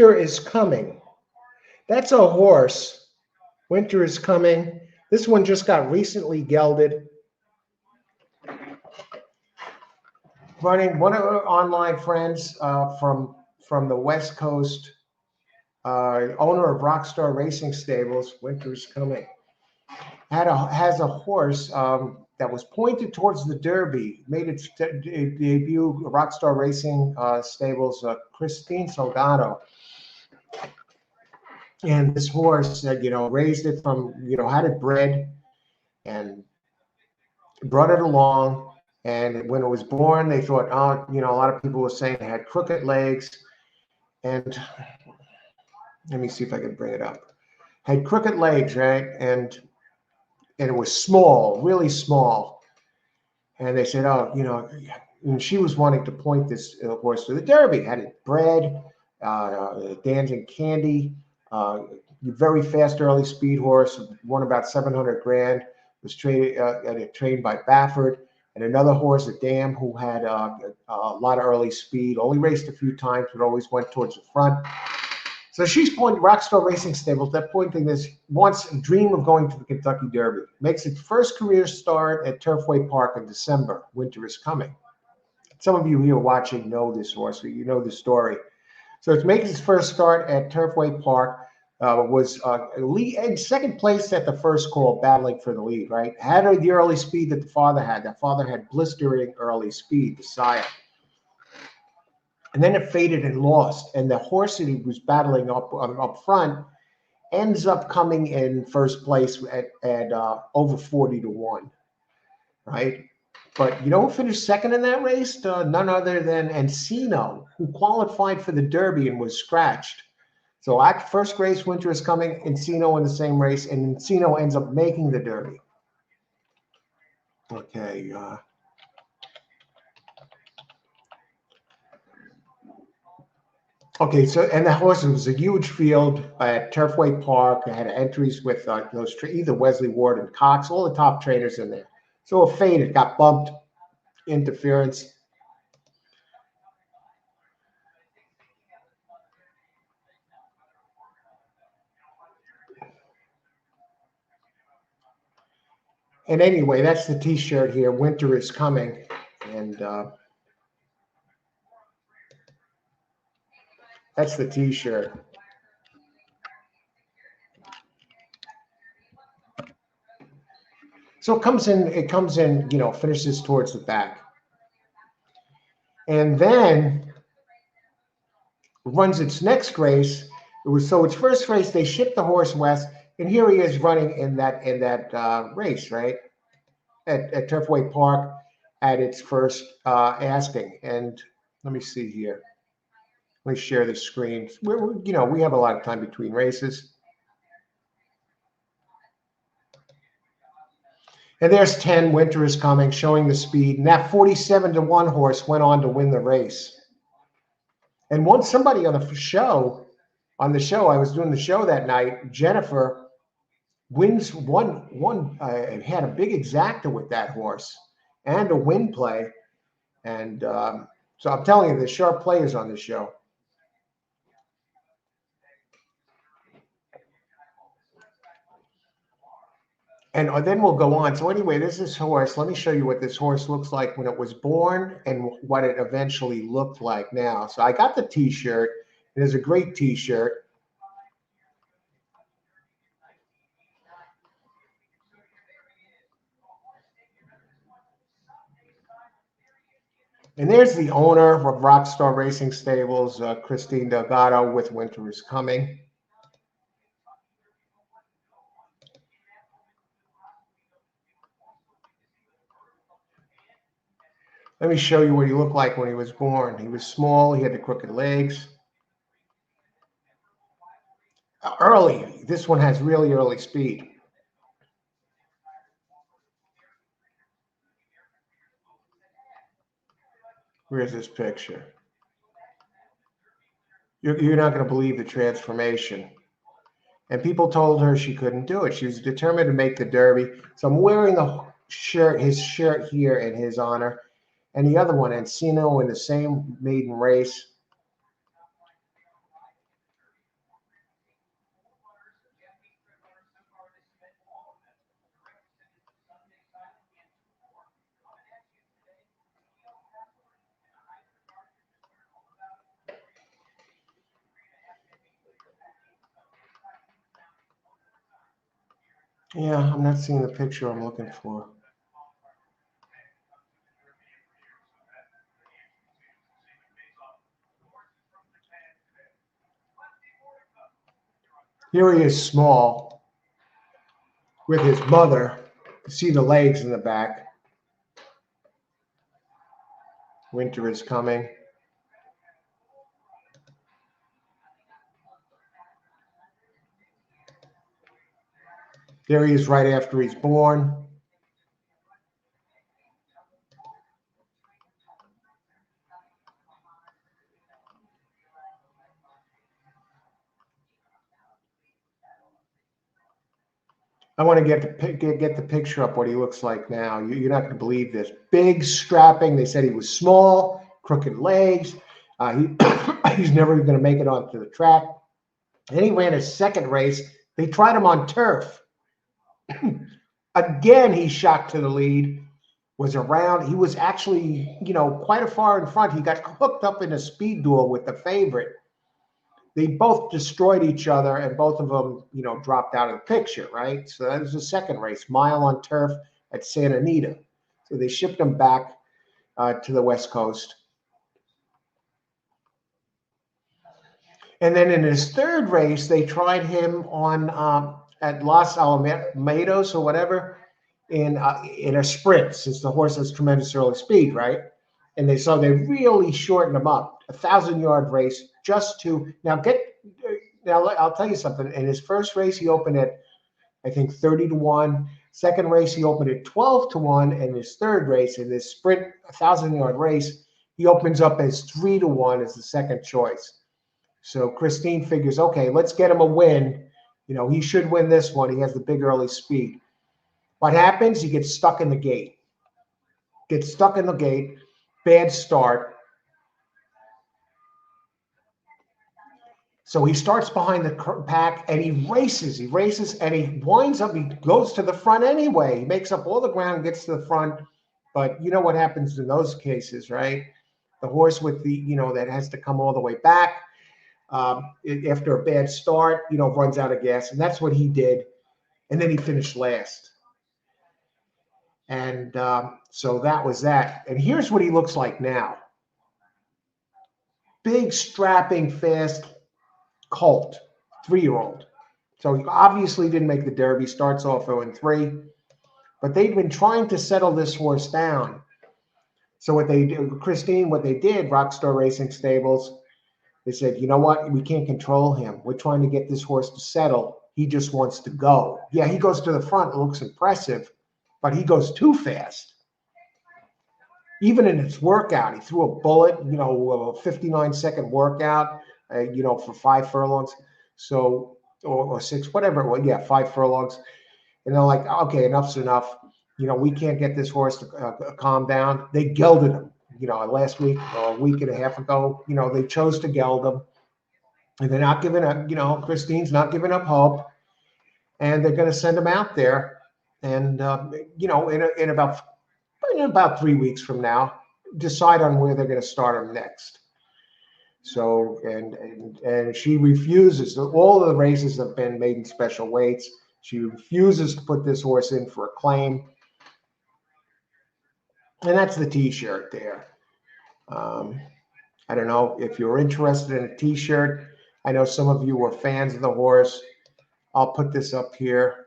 Winter is coming. That's a horse. Winter is coming. This one just got recently gelded. Running one of our online friends from the West Coast, owner of Rockstar Racing Stables. Winter's coming. Has a horse that was pointed towards the Derby. Made its debut. Rockstar Racing Stables. Christine Salgado. And this horse, raised it from, had it bred and brought it along. And when it was born, they thought, a lot of people were saying it had crooked legs. And let me see if I can bring it up. Had crooked legs, right? And it was small, really small. And they said, and she was wanting to point this horse to the Derby. Had it bred, dancing candy. Very fast early speed horse, won about 700 grand, was trained by Baffert, and another horse, a Dam, who had a lot of early speed, only raced a few times, but always went towards the front. So she's pointing Rockstar Racing Stables. They're pointing this once a dream of going to the Kentucky Derby. Makes its first career start at Turfway Park in December. Winter is coming. Some of you here watching know this horse, you know the story. So it makes its first start at Turfway Park. Was lead in second place at the first call, battling for the lead, right? Had the early speed that the father had. That father had blistering early speed, the sire. And then it faded and lost. And the horse that he was battling up front ends up coming in first place at over 40-1, right? But you know who finished second in that race? None other than Encino, who qualified for the Derby and was scratched. So at first race, Winter is coming, Encino in the same race, and Encino ends up making the Derby. Okay. Okay, so, and the horse, it was a huge field at Turfway Park. It had entries with either Wesley Ward and Cox, all the top trainers in there. So it faded, got bumped, interference. And anyway, that's the T-shirt here. Winter is coming, and that's the T-shirt. So it comes in, finishes towards the back, and then runs its next race. Its first race, they shipped the horse west, and here he is running in that race, right? At Turfway Park at its first asking. And let me see here. Let me share the screen. We have a lot of time between races. And there's 10, Winter is coming, showing the speed. And that 47-1 horse went on to win the race. And once somebody on the show, I was doing the show that night, Jennifer wins had a big exacta with that horse and a win play. And so I'm telling you, there's sharp players on this show. And then we'll go on. So anyway, this is horse. Let me show you what this horse looks like when it was born and what it eventually looked like now. So I got the T-shirt. It is a great T-shirt. And there's the owner of Rockstar Racing Stables, Christine Delgado, with Winter is Coming. Let me show you what he looked like when he was born. He was small. He had the crooked legs. Early. This one has really early speed. Where's this picture? You're not going to believe the transformation. And people told her she couldn't do it. She was determined to make the Derby. So I'm wearing his shirt here in his honor. And the other one, Encino, in the same maiden race. Yeah, I'm not seeing the picture I'm looking for. Here he is small with his mother. You see the legs in the back. Winter is coming. There he is right after he's born. I want to get the picture up what he looks like now. You're not going to believe this. Big, strapping. They said he was small, crooked legs. He's never going to make it onto the track. Then he ran his second race. They tried him on turf. Again, he shot to the lead. Was around. He was actually, quite a far in front. He got hooked up in a speed duel with the favorite. They both destroyed each other, and both of them, dropped out of the picture, right? So that was the second race, mile on turf at Santa Anita. So they shipped him back to the West Coast. And then in his third race, they tried him on at Los Alamitos or whatever in a sprint, since the horse has tremendous early speed, right? And they really shortened him up, 1,000-yard race just to now. I'll tell you something. In his first race, he opened at I think 30-1. Second race, he opened at 12-1, and his third race in this sprint 1,000-yard race, he opens up as 3-1 as the second choice. So Christine figures, okay, let's get him a win. He should win this one. He has the big early speed. What happens? He gets stuck in the gate. Bad start. So he starts behind the pack and he races, and he winds up, he goes to the front anyway. He makes up all the ground, gets to the front. But you know what happens in those cases, right? The horse with that has to come all the way back after a bad start, runs out of gas. And that's what he did. And then he finished last. And so that was that. And here's what he looks like now. Big, strapping, fast Colt, 3-year-old. So he obviously didn't make the Derby, starts off 0-3. But they'd been trying to settle this horse down. So what they did, Rockstar Racing Stables, they said, you know what? We can't control him. We're trying to get this horse to settle. He just wants to go. Yeah, he goes to the front. It looks impressive, but he goes too fast. Even in its workout, he threw a bullet, a 59-second workout, for 5 furlongs. So, or 6, whatever it was. Yeah, 5 furlongs. And they're like, okay, enough's enough. We can't get this horse to calm down. They gelded him, last week or a week and a half ago. They chose to geld him. And they're not giving up, Christine's not giving up hope. And they're going to send him out there. And, in about 3 weeks from now, decide on where they're going to start him next. So, and she refuses. All of the races have been made in special weights. She refuses to put this horse in for a claim. And that's the T-shirt there. I don't know if you're interested in a T-shirt. I know some of you are fans of the horse. I'll put this up here.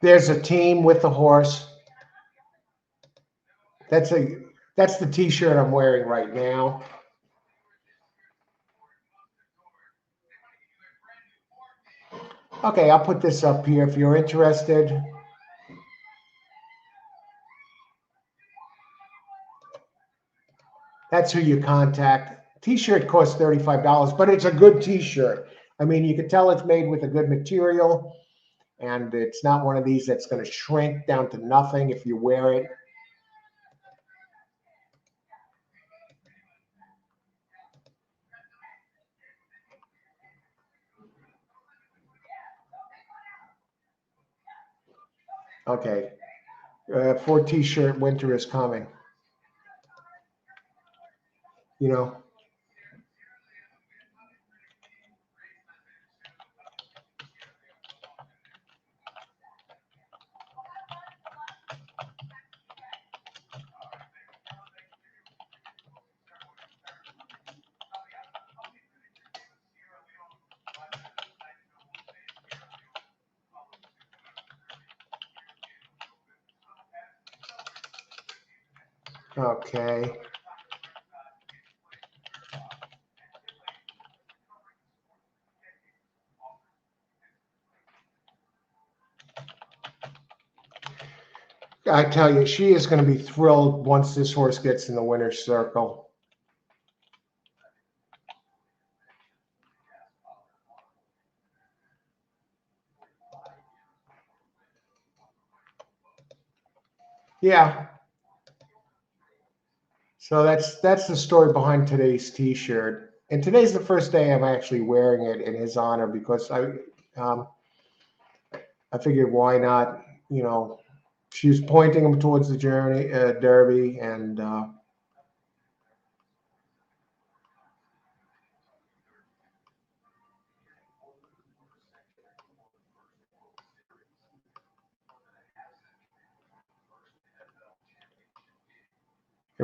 There's a team with the horse. That's the T-shirt I'm wearing right now. Okay, I'll put this up here if you're interested. That's who you contact. T-shirt costs $35, but it's a good T-shirt. I mean, you can tell it's made with a good material, and it's not one of these that's going to shrink down to nothing if you wear it. Okay, for T-shirt, winter is coming. you know. Okay. I tell you, she is going to be thrilled once this horse gets in the winner's circle. Yeah. So that's the story behind today's T-shirt. And today's the first day I'm actually wearing it in his honor because um, I figured why not? You know, she was pointing him towards the journey Derby, and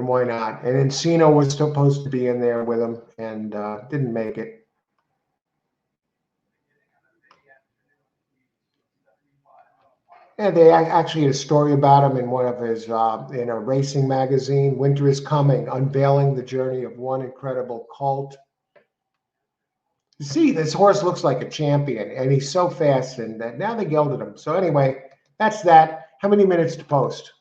why not? And Encino was supposed to be in there with him and didn't make it. And they actually had a story about him in one of his in a racing magazine. Winter is coming, unveiling the journey of one incredible Colt. You see, this horse looks like a champion, and he's so fast, and now they gelded him. So anyway, that's that. How many minutes to post?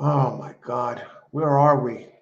Oh my God, where are we?